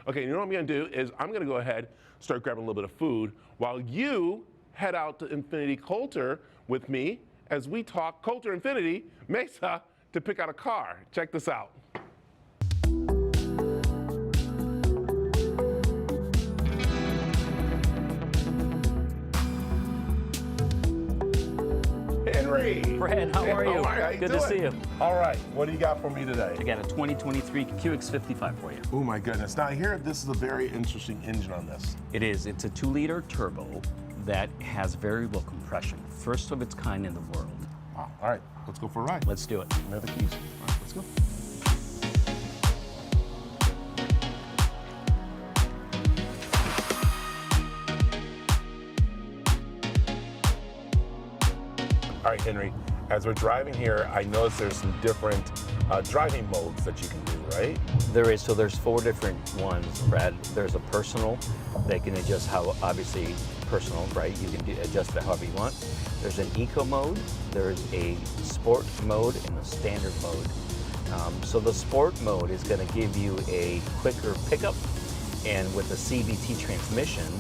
Okay, you know what I'm gonna do is I'm gonna go ahead, start grabbing a little bit of food while you head out to Infiniti Coulter with me as we talk Coulter Infiniti Mesa to pick out a car. Check this out. Henry! Brad, how are you? How you Good doing? to see you. All right, what do you got for me today? I got a 2023 QX55 for you. Oh my goodness. Now here, this is a very interesting engine on this. It is. It's a 2-liter turbo that has variable compression. First of its kind in the world. Wow. All right, let's go for a ride. Let's do it. I have the keys. All right, let's go. All right, Henry, as we're driving here, I noticed there's some different driving modes that you can do, right? There is. So there's 4 different ones, Brad. There's a personal that can adjust how, obviously, personal, right? You can adjust it however you want. There's an eco mode, there's a sport mode, and a standard mode. So the sport mode is going to give you a quicker pickup, and with the CVT transmission,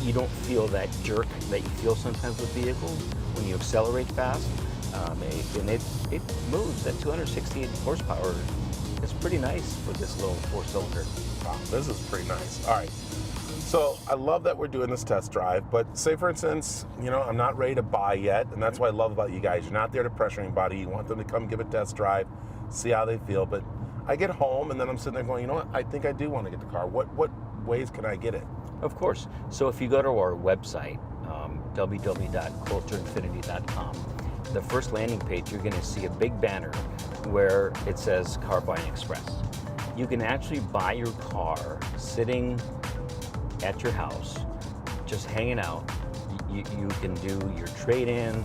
you don't feel that jerk that you feel sometimes with vehicles when you accelerate fast. And it moves at 268 horsepower. It's pretty nice with this little 4-cylinder. Wow, this is pretty nice. All right. So I love that we're doing this test drive, but say for instance, you know, I'm not ready to buy yet, and that's what I love about you guys. You're not there to pressure anybody. You want them to come give a test drive, see how they feel. But I get home and then I'm sitting there going, you know what? I think I do want to get the car. What ways can I get it? Of course. So if you go to our website, www.coulterinfinity.com, the first landing page, you're going to see a big banner where it says Car Buying Express. You can actually buy your car sitting at your house, just hanging out. You can do your trade-in.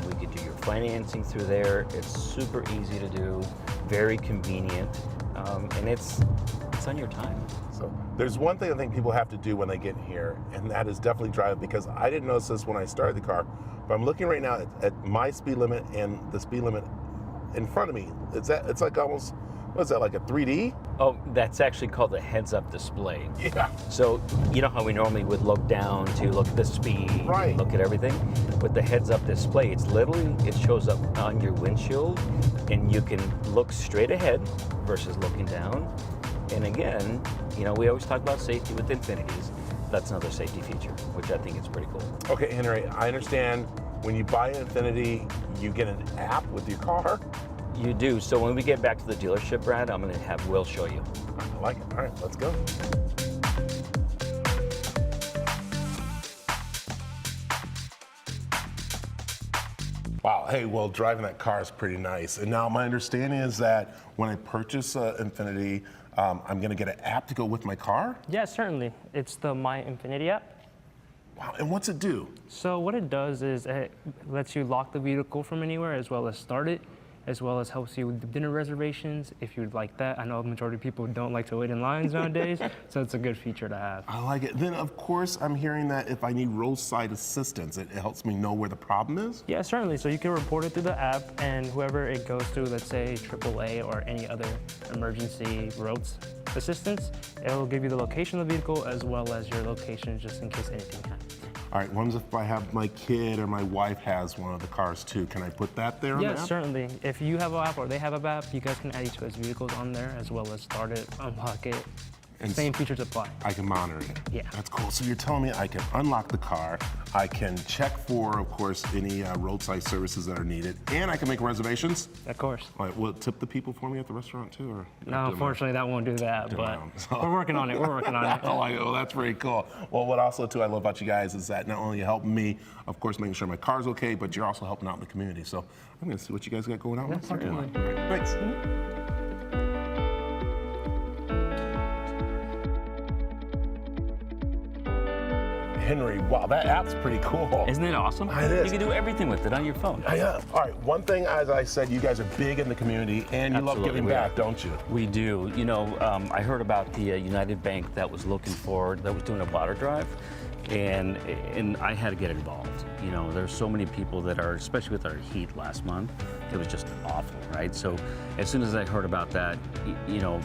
We can do your financing through there. It's super easy to do, very convenient, and it's on your time. So there's one thing I think people have to do when they get in here, and that is definitely drive, because I didn't notice this when I started the car, but I'm looking right now at my speed limit and the speed limit in front of me. It's like almost, what is that, like a 3D? Oh, that's actually called the heads-up display. Yeah. So you know how we normally would look down to look at the speed, right, look at everything? With the heads-up display, it shows up on your windshield, and you can look straight ahead versus looking down. And again, you know, we always talk about safety with Infinitis. That's another safety feature, which I think is pretty cool. Okay, Henry, I understand when you buy an Infiniti, you get an app with your car? You do. So when we get back to the dealership, Brad, I'm going to have Will show you. I like it. All right, let's go. Wow, hey, well, driving that car is pretty nice. And now my understanding is that when I purchase an Infiniti, I'm going to get an app to go with my car? Yeah, certainly. It's the My Infiniti app. Wow, and what's it do? So what it does is it lets you lock the vehicle from anywhere, as well as start it, as well as helps you with the dinner reservations if you'd like that. I know the majority of people don't like to wait in lines nowadays, so it's a good feature to have. I like it. Then, of course, I'm hearing that if I need roadside assistance, it helps me know where the problem is? Yeah, certainly. So you can report it through the app, and whoever it goes through, let's say AAA or any other emergency roads assistance, it'll give you the location of the vehicle as well as your location just in case anything happens. All right, what if I have my kid or my wife has one of the cars too? Can I put that there on the app? Yes, certainly. If you have an app or they have an app, you guys can add each other's vehicles on there as well as start it, unlock it. And same features apply. I can monitor it. Yeah. That's cool. So you're telling me I can unlock the car, I can check for, of course, any roadside services that are needed, and I can make reservations? Of course. All right, will it tip the people for me at the restaurant too? Or no, unfortunately, that won't do that, but we're working on it. We're working on it. Oh, well, that's very cool. Well, what also, too, I love about you guys is that not only you help me, of course, making sure my car's okay, but you're also helping out in the community. So I'm going to see what you guys got going on in the parking lot. Thanks. Henry, wow, that app's pretty cool. Isn't it awesome? It is. You can do everything with it on your phone. Yeah. All right, one thing, as I said, you guys are big in the community, and you love giving back, don't you? We do. You know, I heard about the United Bank that was doing a blotter drive, and I had to get involved. You know, there's so many people that are, especially with our heat last month, it was just awful, right? So as soon as I heard about that, you know,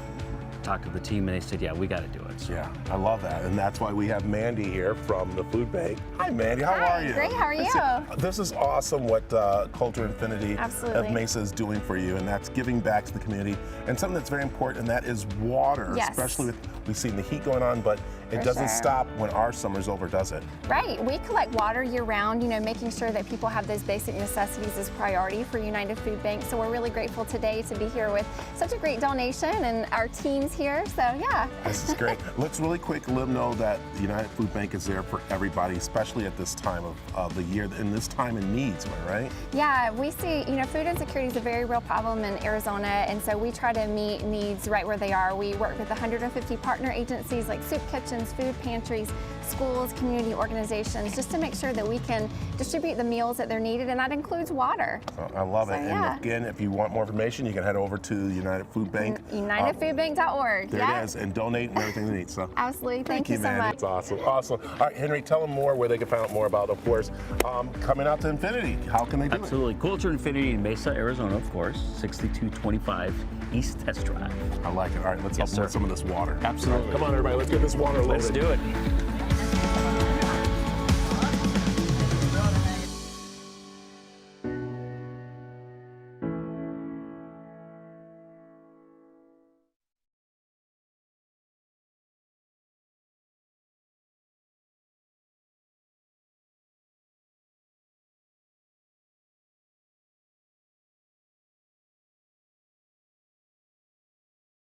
talked to the team, and they said, yeah, we got to do it. So. Yeah, I love that. And that's why we have Mandy here from the food bank. Hi, Mandy. How are you? Great. How are you? This is awesome what Coulter Infinity Absolutely. of Mesa is doing for you, and that's giving back to the community. And something that's very important, and that is water, Yes. especially with, we've seen the heat going on, but it For doesn't sure. stop when our summer's over, does it? Right. We collect water year round, making sure that people have those basic necessities is priority for United Food Bank. So we're really grateful today to be here with such a great donation and our teams here. So yeah. This is great. Let's really quick let them know that the United Food Bank is there for everybody, especially at this time of the year, and this time in needs, am I right? Yeah, we see, food insecurity is a very real problem in Arizona, and so we try to meet needs right where they are. We work with 150 partner agencies like soup kitchens, food pantries, schools, community organizations, just to make sure that we can distribute the meals that they're needed, and that includes water. I love it. So, yeah. And again, if you want more information, you can head over to United Food Bank. UnitedFoodBank.org. There yeah. it is, and donate and everything they need. So Absolutely. Thank you so Mandy. much. It's awesome. Awesome. All right, Henry, tell them more where they can find out more about, of course, coming out to Infinity. How can they do Absolutely. Coulter Infinity in Mesa, Arizona, of course, 6225 East Test Drive. it? I like it. All right, let's Yes, help them with sir. some of this water. Absolutely. Come on, everybody, let's get this water loaded. Let's do it.